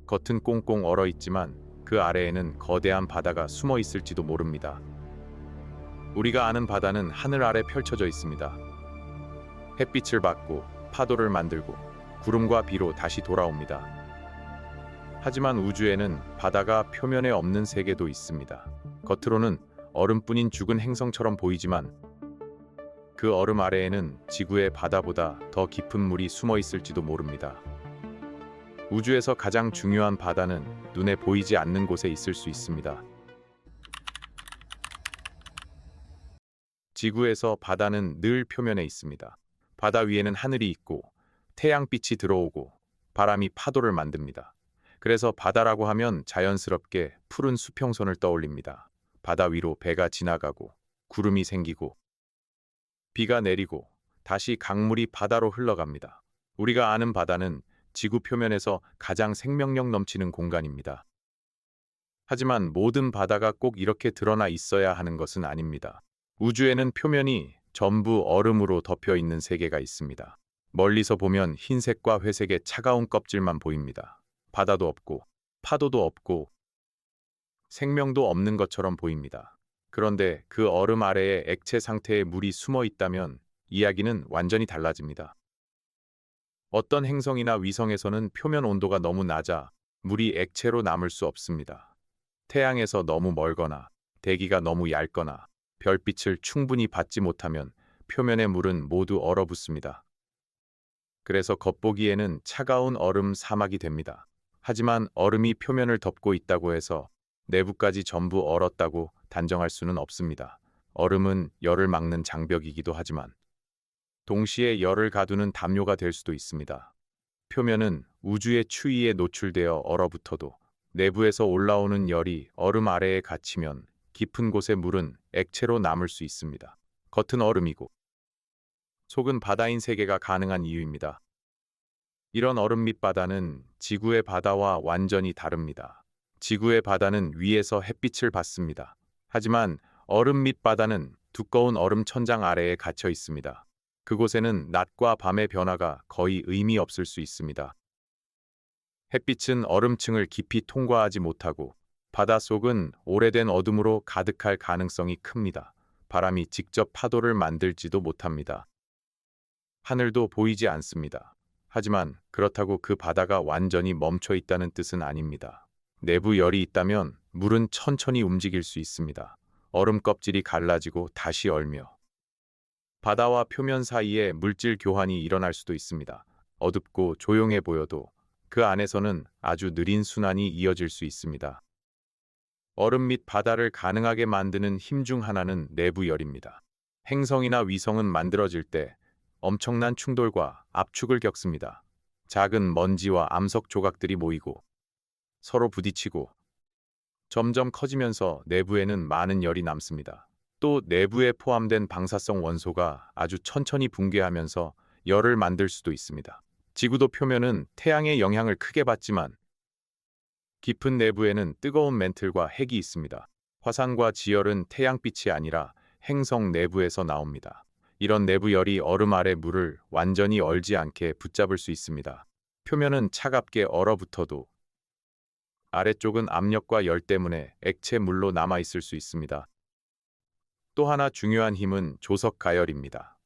겉은 꽁꽁 얼어 있지만 그 아래에는 거대한 바다가 숨어 있을지도 모릅니다. 우리가 아는 바다는 하늘 아래 펼쳐져 있습니다. 햇빛을 받고 파도를 만들고 구름과 비로 다시 돌아옵니다. 하지만 우주에는 바다가 표면에 없는 세계도 있습니다. 겉으로는 얼음뿐인 죽은 행성처럼 보이지만 그 얼음 아래에는 지구의 바다보다 더 깊은 물이 숨어 있을지도 모릅니다. 우주에서 가장 중요한 바다는 눈에 보이지 않는 곳에 있을 수 있습니다. 지구에서 바다는 늘 표면에 있습니다. 바다 위에는 하늘이 있고 태양빛이 들어오고 바람이 파도를 만듭니다. 그래서 바다라고 하면 자연스럽게 푸른 수평선을 떠올립니다. 바다 위로 배가 지나가고 구름이 생기고 비가 내리고 다시 강물이 바다로 흘러갑니다. 우리가 아는 바다는 지구 표면에서 가장 생명력 넘치는 공간입니다. 하지만 모든 바다가 꼭 이렇게 드러나 있어야 하는 것은 아닙니다. 우주에는 표면이 전부 얼음으로 덮여 있는 세계가 있습니다. 멀리서 보면 흰색과 회색의 차가운 껍질만 보입니다. 바다도 없고 파도도 없고 생명도 없는 것처럼 보입니다. 그런데 그 얼음 아래에 액체 상태의 물이 숨어 있다면 이야기는 완전히 달라집니다. 어떤 행성이나 위성에서는 표면 온도가 너무 낮아 물이 액체로 남을 수 없습니다. 태양에서 너무 멀거나 대기가 너무 얇거나 별빛을 충분히 받지 못하면 표면의 물은 모두 얼어붙습니다. 그래서 겉보기에는 차가운 얼음 사막이 됩니다. 하지만 얼음이 표면을 덮고 있다고 해서 내부까지 전부 얼었다고 단정할 수는 없습니다. 얼음은 열을 막는 장벽이기도 하지만 동시에 열을 가두는 담요가 될 수도 있습니다. 표면은 우주의 추위에 노출되어 얼어붙어도 내부에서 올라오는 열이 얼음 아래에 갇히면 깊은 곳의 물은 액체로 남을 수 있습니다. 겉은 얼음이고 속은 바다인 세계가 가능한 이유입니다. 이런 얼음 밑 바다는 지구의 바다와 완전히 다릅니다. 지구의 바다는 위에서 햇빛을 받습니다. 하지만 얼음 밑 바다는 두꺼운 얼음 천장 아래에 갇혀 있습니다. 그곳에는 낮과 밤의 변화가 거의 의미 없을 수 있습니다. 햇빛은 얼음층을 깊이 통과하지 못하고 바닷속은 오래된 어둠으로 가득할 가능성이 큽니다. 바람이 직접 파도를 만들지도 못합니다. 하늘도 보이지 않습니다. 하지만 그렇다고 그 바다가 완전히 멈춰 있다는 뜻은 아닙니다. 내부 열이 있다면 물은 천천히 움직일 수 있습니다. 얼음 껍질이 갈라지고 다시 얼며 바다와 표면 사이에 물질 교환이 일어날 수도 있습니다. 어둡고 조용해 보여도 그 안에서는 아주 느린 순환이 이어질 수 있습니다. 얼음 및 바다를 가능하게 만드는 힘 중 하나는 내부 열입니다. 행성이나 위성은 만들어질 때 엄청난 충돌과 압축을 겪습니다. 작은 먼지와 암석 조각들이 모이고 서로 부딪히고 점점 커지면서 내부에는 많은 열이 남습니다. 또 내부에 포함된 방사성 원소가 아주 천천히 붕괴하면서 열을 만들 수도 있습니다. 지구도 표면은 태양의 영향을 크게 받지만 깊은 내부에는 뜨거운 멘틀과 핵이 있습니다. 화산과 지열은 태양빛이 아니라 행성 내부에서 나옵니다. 이런 내부 열이 얼음 아래 물을 완전히 얼지 않게 붙잡을 수 있습니다. 표면은 차갑게 얼어붙어도 아래쪽은 압력과 열 때문에 액체 물로 남아 있을 수 있습니다. 또 하나 중요한 힘은 조석 가열입니다.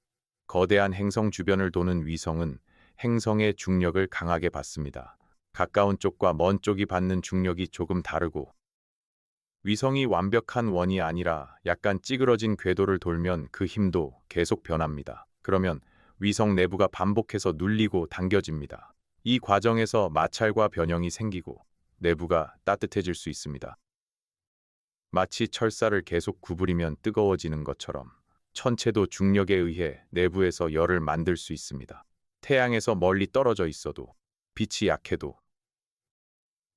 거대한 행성 주변을 도는 위성은 행성의 중력을 강하게 받습니다. 가까운 쪽과 먼 쪽이 받는 중력이 조금 다르고 위성이 완벽한 원이 아니라 약간 찌그러진 궤도를 돌면 그 힘도 계속 변합니다. 그러면 위성 내부가 반복해서 눌리고 당겨집니다. 이 과정에서 마찰과 변형이 생기고 내부가 따뜻해질 수 있습니다. 마치 철사를 계속 구부리면 뜨거워지는 것처럼 천체도 중력에 의해 내부에서 열을 만들 수 있습니다. 태양에서 멀리 떨어져 있어도 빛이 약해도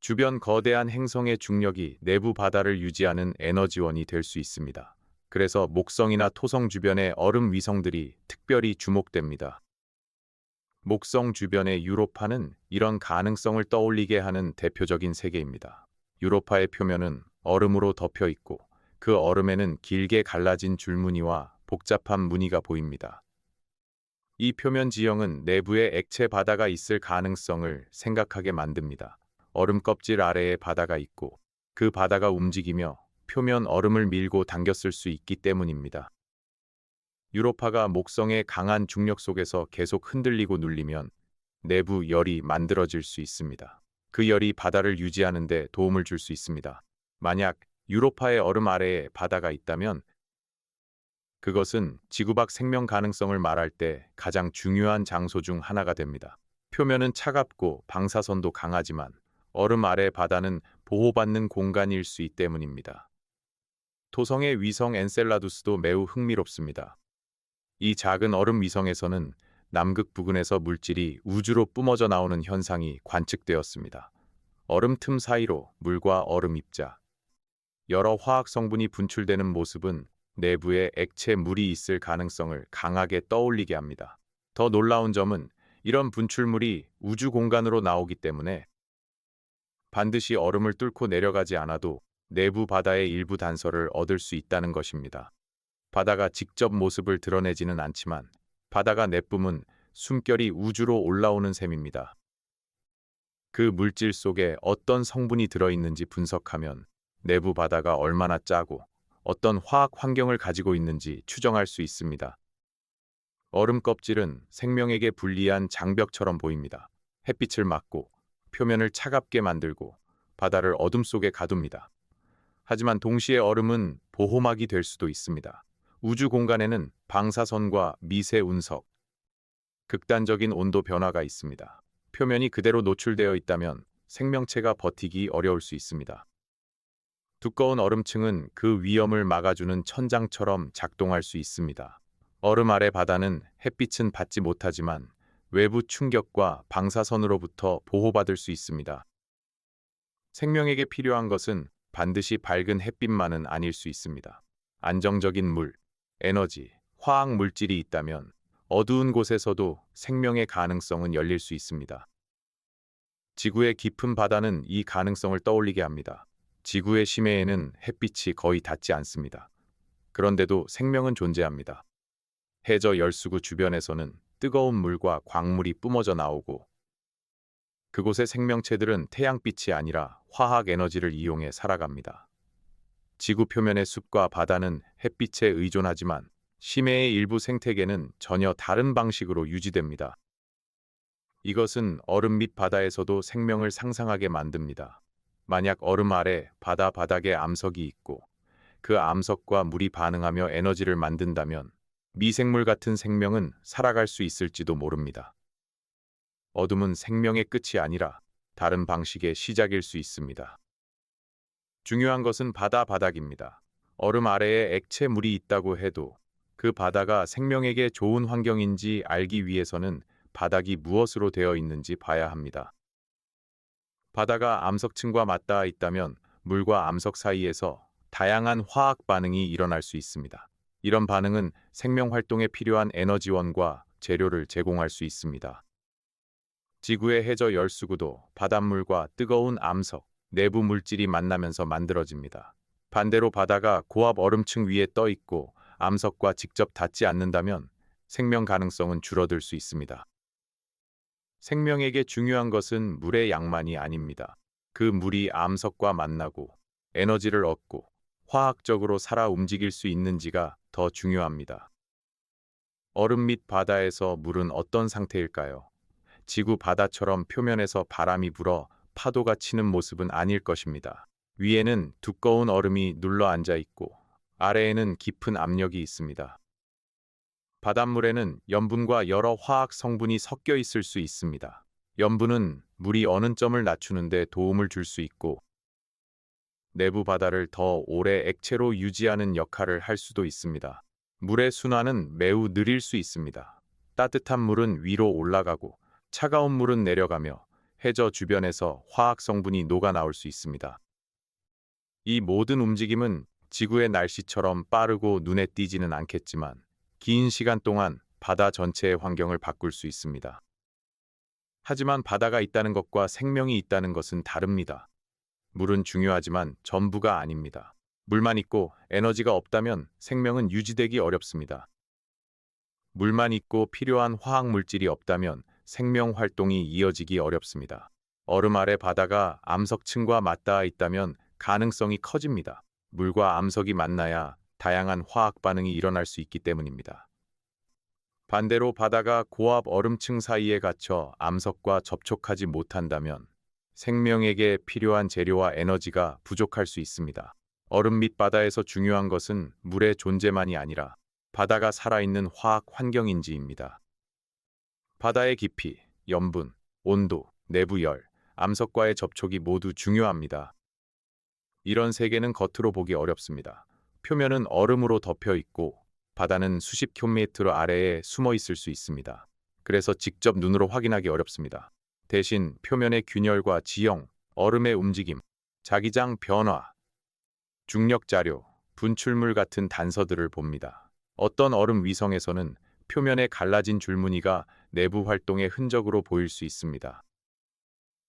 주변 거대한 행성의 중력이 내부 바다를 유지하는 에너지원이 될 수 있습니다. 그래서 목성이나 토성 주변의 얼음 위성들이 특별히 주목됩니다. 목성 주변의 유로파는 이런 가능성을 떠올리게 하는 대표적인 세계입니다. 유로파의 표면은 얼음으로 덮여 있고 그 얼음에는 길게 갈라진 줄무늬와 복잡한 무늬가 보입니다. 이 표면 지형은 내부에 액체 바다가 있을 가능성을 생각하게 만듭니다. 얼음 껍질 아래에 바다가 있고 그 바다가 움직이며 표면 얼음을 밀고 당겼을 수 있기 때문입니다. 유로파가 목성의 강한 중력 속에서 계속 흔들리고 눌리면 내부 열이 만들어질 수 있습니다. 그 열이 바다를 유지하는 데 도움을 줄 수 있습니다. 만약 유로파의 얼음 아래에 바다가 있다면 그것은 지구 밖 생명 가능성을 말할 때 가장 중요한 장소 중 하나가 됩니다. 표면은 차갑고 방사선도 강하지만 얼음 아래 바다는 보호받는 공간일 수 있기 때문입니다. 토성의 위성 엔셀라두스도 매우 흥미롭습니다. 이 작은 얼음 위성에서는 남극 부근에서 물질이 우주로 뿜어져 나오는 현상이 관측되었습니다. 얼음 틈 사이로 물과 얼음 입자, 여러 화학 성분이 분출되는 모습은 내부에 액체 물이 있을 가능성을 강하게 떠올리게 합니다. 더 놀라운 점은 이런 분출물이 우주 공간으로 나오기 때문에 반드시 얼음을 뚫고 내려가지 않아도 내부 바다의 일부 단서를 얻을 수 있다는 것입니다. 바다가 직접 모습을 드러내지는 않지만 바다가 내뿜은 숨결이 우주로 올라오는 셈입니다. 그 물질 속에 어떤 성분이 들어있는지 분석하면 내부 바다가 얼마나 짜고 어떤 화학 환경을 가지고 있는지 추정할 수 있습니다. 얼음 껍질은 생명에게 불리한 장벽처럼 보입니다. 햇빛을 막고 표면을 차갑게 만들고 바다를 어둠 속에 가둡니다. 하지만 동시에 얼음은 보호막이 될 수도 있습니다. 우주 공간에는 방사선과 미세 운석, 극단적인 온도 변화가 있습니다. 표면이 그대로 노출되어 있다면 생명체가 버티기 어려울 수 있습니다. 두꺼운 얼음층은 그 위험을 막아주는 천장처럼 작동할 수 있습니다. 얼음 아래 바다는 햇빛은 받지 못하지만 외부 충격과 방사선으로부터 보호받을 수 있습니다. 생명에게 필요한 것은 반드시 밝은 햇빛만은 아닐 수 있습니다. 안정적인 물, 에너지, 화학 물질이 있다면 어두운 곳에서도 생명의 가능성은 열릴 수 있습니다. 지구의 깊은 바다는 이 가능성을 떠올리게 합니다. 지구의 심해에는 햇빛이 거의 닿지 않습니다. 그런데도 생명은 존재합니다. 해저 열수구 주변에서는 뜨거운 물과 광물이 뿜어져 나오고 그곳의 생명체들은 태양빛이 아니라 화학 에너지를 이용해 살아갑니다. 지구 표면의 숲과 바다는 햇빛에 의존하지만 심해의 일부 생태계는 전혀 다른 방식으로 유지됩니다. 이것은 얼음 밑 바다에서도 생명을 상상하게 만듭니다. 만약 얼음 아래 바다 바닥에 암석이 있고 그 암석과 물이 반응하며 에너지를 만든다면 미생물 같은 생명은 살아갈 수 있을지도 모릅니다. 어둠은 생명의 끝이 아니라 다른 방식의 시작일 수 있습니다. 중요한 것은 바다 바닥입니다. 얼음 아래에 액체 물이 있다고 해도 그 바다가 생명에게 좋은 환경인지 알기 위해서는 바닥이 무엇으로 되어 있는지 봐야 합니다. 바다가 암석층과 맞닿아 있다면 물과 암석 사이에서 다양한 화학 반응이 일어날 수 있습니다. 이런 반응은 생명 활동에 필요한 에너지원과 재료를 제공할 수 있습니다. 지구의 해저 열수구도 바닷물과 뜨거운 암석, 내부 물질이 만나면서 만들어집니다. 반대로 바다가 고압 얼음층 위에 떠 있고 암석과 직접 닿지 않는다면 생명 가능성은 줄어들 수 있습니다. 생명에게 중요한 것은 물의 양만이 아닙니다. 그 물이 암석과 만나고 에너지를 얻고 화학적으로 살아 움직일 수 있는지가 더 중요합니다. 얼음 밑 바다에서 물은 어떤 상태일까요? 지구 바다처럼 표면에서 바람이 불어 파도가 치는 모습은 아닐 것입니다. 위에는 두꺼운 얼음이 눌러 앉아 있고 아래에는 깊은 압력이 있습니다. 바닷물에는 염분과 여러 화학 성분이 섞여 있을 수 있습니다. 염분은 물이 어는 점을 낮추는 데 도움을 줄 수 있고 내부 바다를 더 오래 액체로 유지하는 역할을 할 수도 있습니다. 물의 순환은 매우 느릴 수 있습니다. 따뜻한 물은 위로 올라가고 차가운 물은 내려가며 해저 주변에서 화학 성분이 녹아 나올 수 있습니다. 이 모든 움직임은 지구의 날씨처럼 빠르고 눈에 띄지는 않겠지만 긴 시간 동안 바다 전체의 환경을 바꿀 수 있습니다. 하지만 바다가 있다는 것과 생명이 있다는 것은 다릅니다. 물은 중요하지만 전부가 아닙니다. 물만 있고 에너지가 없다면 생명은 유지되기 어렵습니다. 물만 있고 필요한 화학 물질이 없다면 생명 활동이 이어지기 어렵습니다. 얼음 아래 바다가 암석층과 맞닿아 있다면 가능성이 커집니다. 물과 암석이 만나야 다양한 화학 반응이 일어날 수 있기 때문입니다. 반대로 바다가 고압 얼음층 사이에 갇혀 암석과 접촉하지 못한다면 생명에게 필요한 재료와 에너지가 부족할 수 있습니다. 얼음 밑 바다에서 중요한 것은 물의 존재만이 아니라 바다가 살아있는 화학 환경인지입니다. 바다의 깊이, 염분, 온도, 내부 열, 암석과의 접촉이 모두 중요합니다. 이런 세계는 겉으로 보기 어렵습니다. 표면은 얼음으로 덮여 있고 바다는 수십 킬로미터 아래에 숨어 있을 수 있습니다. 그래서 직접 눈으로 확인하기 어렵습니다. 대신 표면의 균열과 지형, 얼음의 움직임, 자기장 변화, 중력 자료, 분출물 같은 단서들을 봅니다. 어떤 얼음 위성에서는 표면에 갈라진 줄무늬가 내부 활동의 흔적으로 보일 수 있습니다.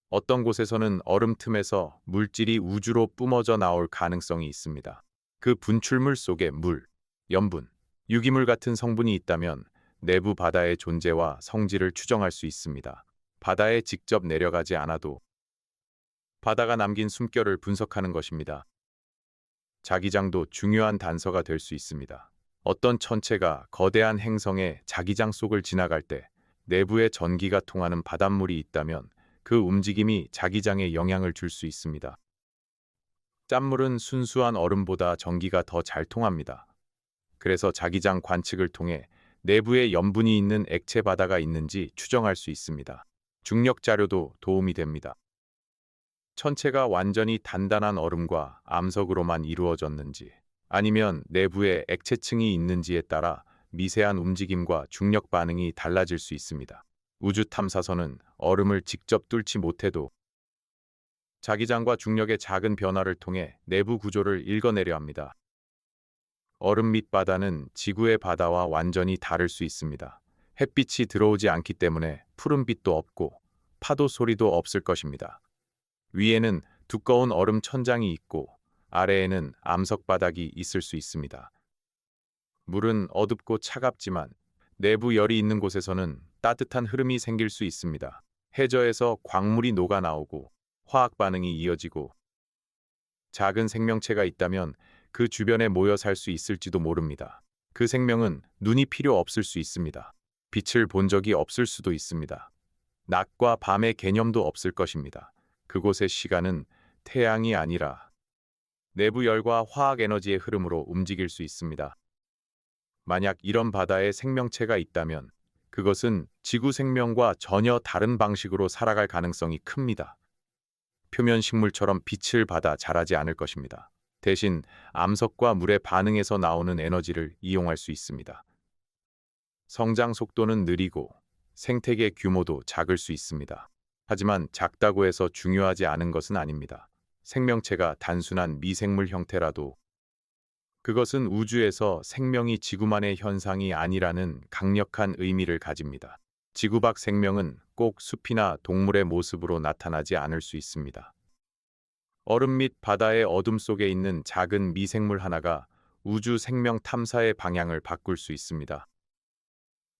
어떤 곳에서는 얼음 틈에서 물질이 우주로 뿜어져 나올 가능성이 있습니다. 그 분출물 속에 물, 염분, 유기물 같은 성분이 있다면 내부 바다의 존재와 성질을 추정할 수 있습니다. 바다에 직접 내려가지 않아도 바다가 남긴 숨결을 분석하는 것입니다. 자기장도 중요한 단서가 될 수 있습니다. 어떤 천체가 거대한 행성의 자기장 속을 지나갈 때 내부에 전기가 통하는 바닷물이 있다면 그 움직임이 자기장에 영향을 줄 수 있습니다. 짠물은 순수한 얼음보다 전기가 더 잘 통합니다. 그래서 자기장 관측을 통해 내부에 염분이 있는 액체 바다가 있는지 추정할 수 있습니다. 중력 자료도 도움이 됩니다. 천체가 완전히 단단한 얼음과 암석으로만 이루어졌는지 아니면 내부에 액체층이 있는지에 따라 미세한 움직임과 중력 반응이 달라질 수 있습니다. 우주 탐사선은 얼음을 직접 뚫지 못해도 자기장과 중력의 작은 변화를 통해 내부 구조를 읽어내려 합니다. 얼음 밑 바다는 지구의 바다와 완전히 다를 수 있습니다. 햇빛이 들어오지 않기 때문에 푸른빛도 없고 파도 소리도 없을 것입니다. 위에는 두꺼운 얼음 천장이 있고 아래에는 암석 바닥이 있을 수 있습니다. 물은 어둡고 차갑지만 내부 열이 있는 곳에서는 따뜻한 흐름이 생길 수 있습니다. 해저에서 광물이 녹아 나오고 화학 반응이 이어지고 작은 생명체가 있다면 그 주변에 모여 살 수 있을지도 모릅니다. 그 생명은 눈이 필요 없을 수 있습니다. 빛을 본 적이 없을 수도 있습니다. 낮과 밤의 개념도 없을 것입니다. 그곳의 시간은 태양이 아니라 내부 열과 화학 에너지의 흐름으로 움직일 수 있습니다. 만약 이런 바다에 생명체가 있다면 그것은 지구 생명과 전혀 다른 방식으로 살아갈 가능성이 큽니다. 표면 식물처럼 빛을 받아 자라지 않을 것입니다. 대신 암석과 물의 반응에서 나오는 에너지를 이용할 수 있습니다. 성장 속도는 느리고 생태계 규모도 작을 수 있습니다. 하지만 작다고 해서 중요하지 않은 것은 아닙니다. 생명체가 단순한 미생물 형태라도 그것은 우주에서 생명이 지구만의 현상이 아니라는 강력한 의미를 가집니다. 지구 밖 생명은 꼭 숲이나 동물의 모습으로 나타나지 않을 수 있습니다. 얼음 및 바다의 어둠 속에 있는 작은 미생물 하나가 우주 생명 탐사의 방향을 바꿀 수 있습니다.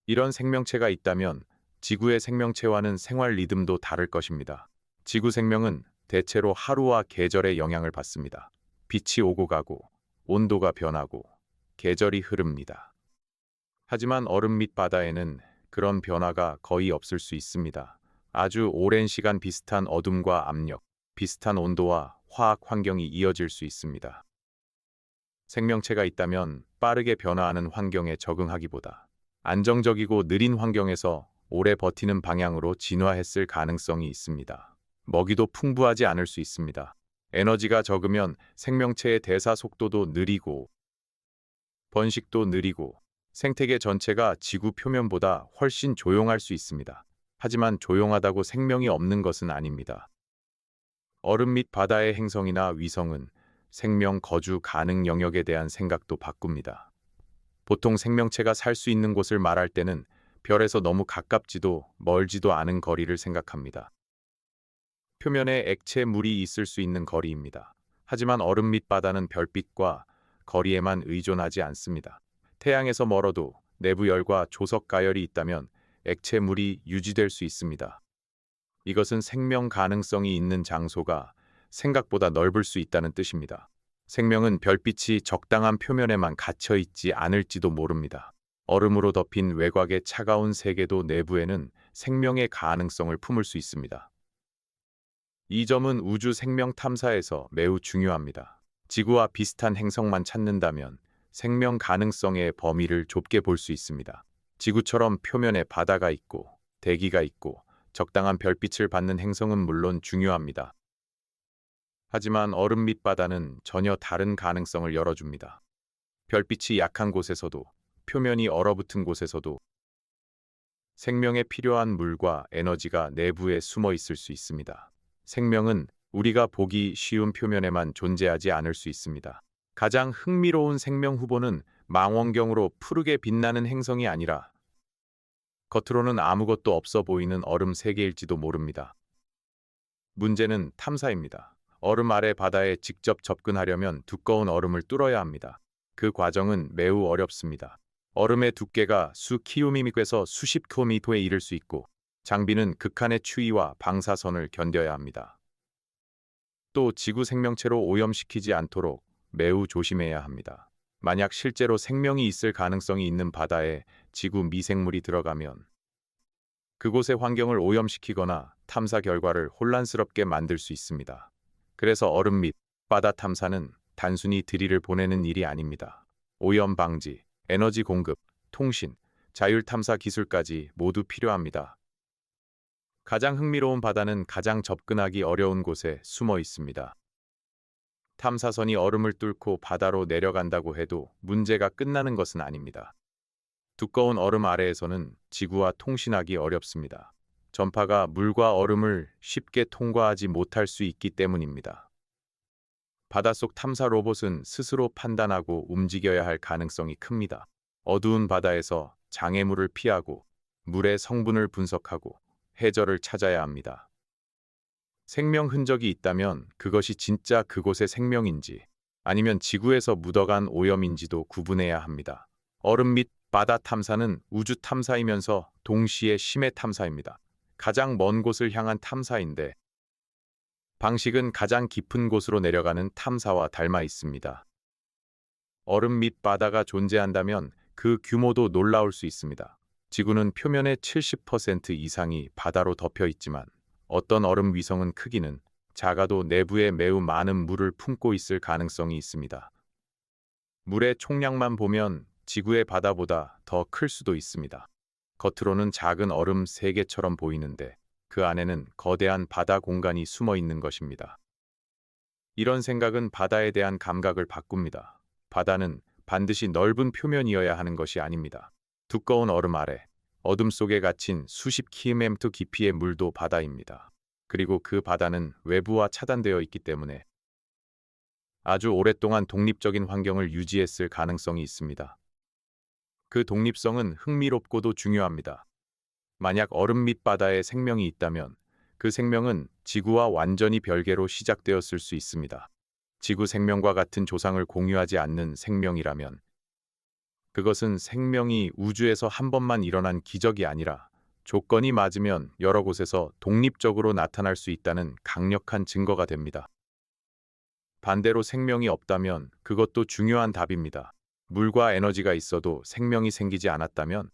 이런 생명체가 있다면 지구의 생명체와는 생활 리듬도 다를 것입니다. 지구 생명은 대체로 하루와 계절의 영향을 받습니다. 빛이 오고 가고 온도가 변하고 계절이 흐릅니다. 하지만 얼음 밑 바다에는 그런 변화가 거의 없을 수 있습니다. 아주 오랜 시간 비슷한 어둠과 압력, 비슷한 온도와 화학 환경이 이어질 수 있습니다. 생명체가 있다면 빠르게 변화하는 환경에 적응하기보다 안정적이고 느린 환경에서 오래 버티는 방향으로 진화했을 가능성이 있습니다. 먹이도 풍부하지 않을 수 있습니다. 에너지가 적으면 생명체의 대사 속도도 느리고 번식도 느리고 생태계 전체가 지구 표면보다 훨씬 조용할 수 있습니다. 하지만 조용하다고 생명이 없는 것은 아닙니다. 얼음 밑 바다의 행성이나 위성은 생명 거주 가능 영역에 대한 생각도 바꿉니다. 보통 생명체가 살 수 있는 곳을 말할 때는 별에서 너무 가깝지도 멀지도 않은 거리를 생각합니다. 표면에 액체 물이 있을 수 있는 거리입니다. 하지만 얼음 밑 바다는 별빛과 거리에만 의존하지 않습니다. 태양에서 멀어도 내부 열과 조석 가열이 있다면 액체 물이 유지될 수 있습니다. 이것은 생명 가능성이 있는 장소가 생각보다 넓을 수 있다는 뜻입니다. 생명은 별빛이 적당한 표면에만 갇혀 있지 않을지도 모릅니다. 얼음으로 덮인 외곽의 차가운 세계도 내부에는 생명의 가능성을 품을 수 있습니다. 이 점은 우주 생명 탐사에서 매우 중요합니다. 지구와 비슷한 행성만 찾는다면 생명 가능성의 범위를 좁게 볼 수 있습니다. 지구처럼 표면에 바다가 있고 대기가 있고 적당한 별빛을 받는 행성은 물론 중요합니다. 하지만 얼음 밑 바다는 전혀 다른 가능성을 열어줍니다. 별빛이 약한 곳에서도 표면이 얼어붙은 곳에서도 생명에 필요한 물과 에너지가 내부에 숨어 있을 수 있습니다. 생명은 우리가 보기 쉬운 표면에만 존재하지 않을 수 있습니다. 가장 흥미로운 생명 후보는 망원경으로 푸르게 빛나는 행성이 아니라 겉으로는 아무것도 없어 보이는 얼음 세계일지도 모릅니다. 문제는 탐사입니다. 얼음 아래 바다에 직접 접근하려면 두꺼운 얼음을 뚫어야 합니다. 그 과정은 매우 어렵습니다. 얼음의 두께가 수 킬로미터에서 수십 킬로미터에 이를 수 있고 장비는 극한의 추위와 방사선을 견뎌야 합니다. 또 지구 생명체로 오염시키지 않도록 매우 조심해야 합니다. 만약 실제로 생명이 있을 가능성이 있는 바다에 지구 미생물이 들어가면 그곳의 환경을 오염시키거나 탐사 결과를 혼란스럽게 만들 수 있습니다. 그래서 얼음 및 바다 탐사는 단순히 드릴을 보내는 일이 아닙니다. 오염 방지, 에너지 공급, 통신, 자율 탐사 기술까지 모두 필요합니다. 가장 흥미로운 바다는 가장 접근하기 어려운 곳에 숨어 있습니다. 탐사선이 얼음을 뚫고 바다로 내려간다고 해도 문제가 끝나는 것은 아닙니다. 두꺼운 얼음 아래에서는 지구와 통신하기 어렵습니다. 전파가 물과 얼음을 쉽게 통과하지 못할 수 있기 때문입니다. 바닷속 탐사 로봇은 스스로 판단하고 움직여야 할 가능성이 큽니다. 어두운 바다에서 장애물을 피하고 물의 성분을 분석하고 해저를 찾아야 합니다. 생명 흔적이 있다면 그것이 진짜 그곳의 생명인지 아니면 지구에서 묻어간 오염인지도 구분해야 합니다. 얼음 및 바다 탐사는 우주 탐사이면서 동시에 심해 탐사입니다. 가장 먼 곳을 향한 탐사인데 방식은 가장 깊은 곳으로 내려가는 탐사와 닮아 있습니다. 얼음 및 바다가 존재한다면 그 규모도 놀라울 수 있습니다. 지구는 표면의 70% 이상이 바다로 덮여 있지만 어떤 얼음 위성은 크기는 작아도 내부에 매우 많은 물을 품고 있을 가능성이 있습니다. 물의 총량만 보면 지구의 바다보다 더 클 수도 있습니다. 겉으로는 작은 얼음 세계처럼 보이는데 그 안에는 거대한 바다 공간이 숨어 있는 것입니다. 이런 생각은 바다에 대한 감각을 바꿉니다. 바다는 반드시 넓은 표면이어야 하는 것이 아닙니다. 두꺼운 얼음 아래, 어둠 속에 갇힌 수십 킬로미터 깊이의 물도 바다입니다. 그리고 그 바다는 외부와 차단되어 있기 때문에 아주 오랫동안 독립적인 환경을 유지했을 가능성이 있습니다. 그 독립성은 흥미롭고도 중요합니다. 만약 얼음 밑 바다에 생명이 있다면 그 생명은 지구와 완전히 별개로 시작되었을 수 있습니다. 지구 생명과 같은 조상을 공유하지 않는 생명이라면 그것은 생명이 우주에서 한 번만 일어난 기적이 아니라 조건이 맞으면 여러 곳에서 독립적으로 나타날 수 있다는 강력한 증거가 됩니다. 반대로 생명이 없다면 그것도 중요한 답입니다. 물과 에너지가 있어도 생명이 생기지 않았다면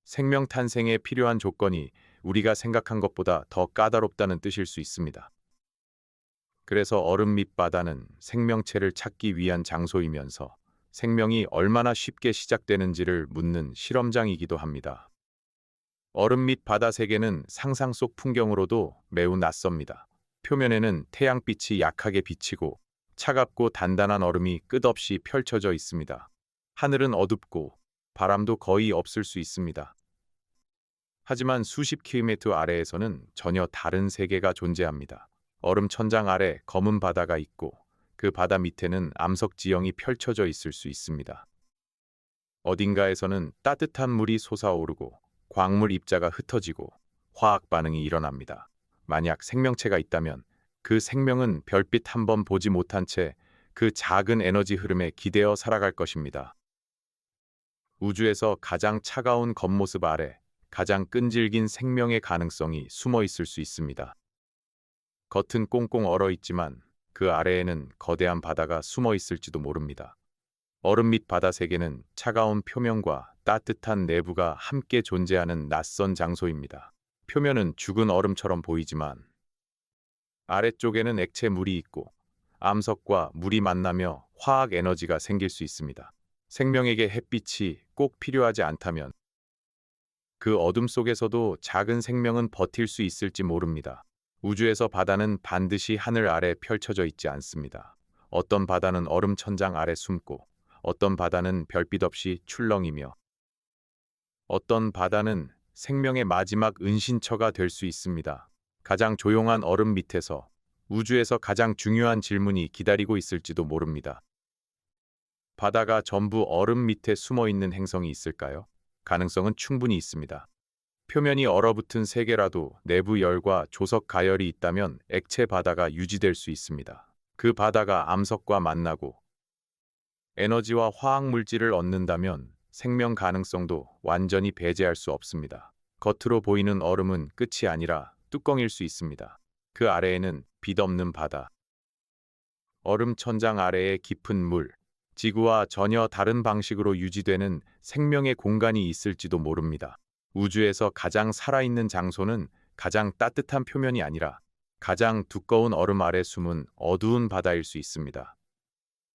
생명 탄생에 필요한 조건이 우리가 생각한 것보다 더 까다롭다는 뜻일 수 있습니다. 그래서 얼음 밑 바다는 생명체를 찾기 위한 장소이면서 생명이 얼마나 쉽게 시작되는지를 묻는 실험장이기도 합니다. 얼음 밑 바다 세계는 상상 속 풍경으로도 매우 낯섭니다. 표면에는 태양빛이 약하게 비치고 차갑고 단단한 얼음이 끝없이 펼쳐져 있습니다. 하늘은 어둡고 바람도 거의 없을 수 있습니다. 하지만 수십 킬로미터 아래에서는 전혀 다른 세계가 존재합니다. 얼음 천장 아래 검은 바다가 있고 그 바다 밑에는 암석 지형이 펼쳐져 있을 수 있습니다. 어딘가에서는 따뜻한 물이 솟아오르고 광물 입자가 흩어지고 화학 반응이 일어납니다. 만약 생명체가 있다면 그 생명은 별빛 한 번 보지 못한 채 그 작은 에너지 흐름에 기대어 살아갈 것입니다. 우주에서 가장 차가운 겉모습 아래 가장 끈질긴 생명의 가능성이 숨어 있을 수 있습니다. 겉은 꽁꽁 얼어 있지만 그 아래에는 거대한 바다가 숨어 있을지도 모릅니다. 얼음 밑 바다 세계는 차가운 표면과 따뜻한 내부가 함께 존재하는 낯선 장소입니다. 표면은 죽은 얼음처럼 보이지만 아래쪽에는 액체 물이 있고 암석과 물이 만나며 화학 에너지가 생길 수 있습니다. 생명에게 햇빛이 꼭 필요하지 않다면 그 어둠 속에서도 작은 생명은 버틸 수 있을지 모릅니다. 우주에서 바다는 반드시 하늘 아래 펼쳐져 있지 않습니다. 어떤 바다는 얼음 천장 아래 숨고 어떤 바다는 별빛 없이 출렁이며 어떤 바다는 생명의 마지막 은신처가 될 수 있습니다. 가장 조용한 얼음 밑에서 우주에서 가장 중요한 질문이 기다리고 있을지도 모릅니다. 바다가 전부 얼음 밑에 숨어 있는 행성이 있을까요? 가능성은 충분히 있습니다. 표면이 얼어붙은 세계라도 내부 열과 조석 가열이 있다면 액체 바다가 유지될 수 있습니다. 그 바다가 암석과 만나고 에너지와 화학 물질을 얻는다면 생명 가능성도 완전히 배제할 수 없습니다. 겉으로 보이는 얼음은 끝이 아니라 뚜껑일 수 있습니다. 그 아래에는 빛 없는 바다, 얼음 천장 아래의 깊은 물, 지구와 전혀 다른 방식으로 유지되는 생명의 공간이 있을지도 모릅니다. 우주에서 가장 살아있는 장소는 가장 따뜻한 표면이 아니라 가장 두꺼운 얼음 아래 숨은 어두운 바다일 수 있습니다.